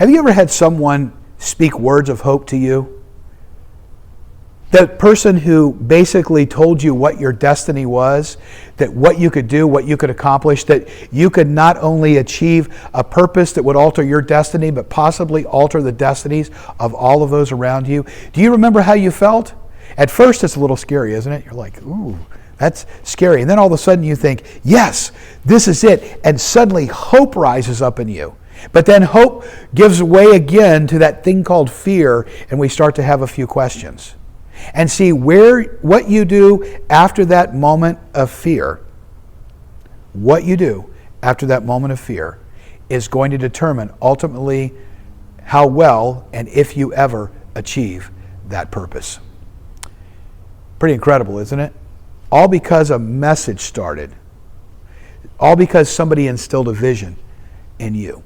Have you ever had someone speak words of hope to you? That person who basically told you what your destiny was, that what you could do, what you could accomplish, that you could not only achieve a purpose that would alter your destiny, but possibly alter the destinies of all of those around you. Do you remember how you felt? At first, it's a little scary, isn't it? You're like, ooh, that's scary. And then all of a sudden you think, yes, this is it. And suddenly hope rises up in you. But then hope gives way again to that thing called fear, and we start to have a few questions. And see what you do after that moment of fear, what you do after that moment of fear is going to determine ultimately how well and if you ever achieve that purpose. Pretty incredible, isn't it? All because a message started. All because somebody instilled a vision in you.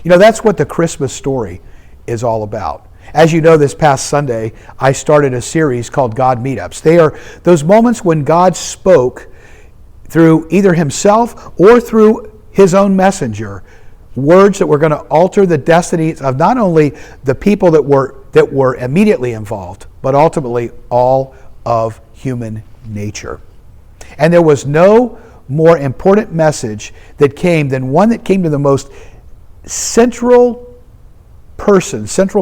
You know, that's what the Christmas story is all about. As you know, this past Sunday, I started a series called God Meetups. They are those moments when God spoke through either himself or through his own messenger, words that were going to alter the destinies of not only the people that were immediately involved, but ultimately all of human nature. And there was no more important message that came than one that came to the most central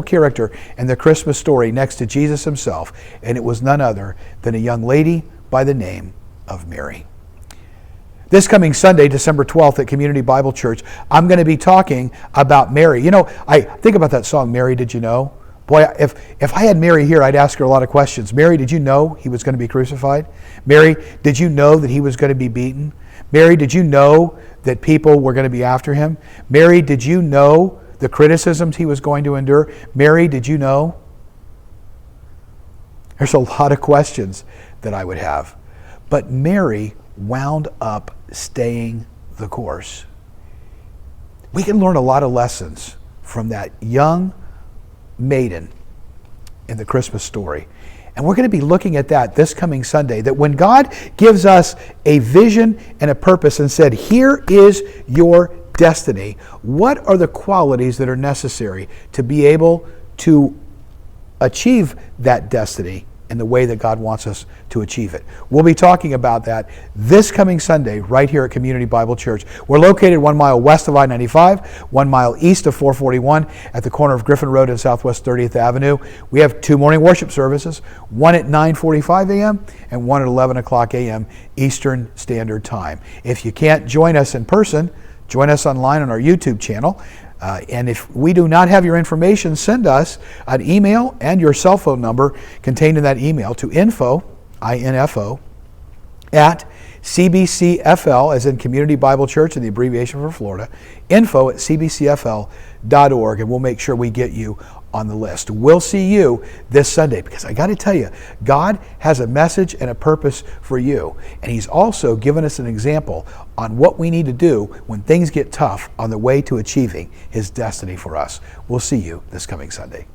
character in the Christmas story next to Jesus himself, and it was none other than a young lady by the name of Mary. This coming Sunday, December 12th at Community Bible Church, I'm going to be talking about Mary. You know, I think about that song, Mary, Did You Know? Boy, if I had Mary here, I'd ask her a lot of questions. Mary, did you know he was going to be crucified? Mary, did you know that he was going to be beaten? Mary, did you know that people were going to be after him? Mary, did you know the criticisms he was going to endure? Mary, did you know? There's a lot of questions that I would have. But Mary wound up staying the course. We can learn a lot of lessons from that young maiden in the Christmas story. And we're going to be looking at that this coming Sunday, that when God gives us a vision and a purpose and said, here is your destiny, what are the qualities that are necessary to be able to achieve that destiny in the way that God wants us to achieve it? We'll be talking about that this coming Sunday right here at Community Bible Church. We're located 1 mile west of I-95, 1 mile east of 441 at the corner of Griffin Road and Southwest 30th Avenue. We have 2 morning worship services, one at 9:45 a.m. and one at 11 o'clock a.m. Eastern Standard Time. If you can't join us in person, join us online on our YouTube channel. And if we do not have your information, send us an email and your cell phone number contained in that email to info, I-N-F-O, at CBCFL, as in Community Bible Church, and the abbreviation for Florida, info at cbcfl.org, and we'll make sure we get you on the list. We'll see you this Sunday, because I got to tell you, God has a message and a purpose for you. And he's also given us an example on what we need to do when things get tough on the way to achieving his destiny for us. We'll see you this coming Sunday.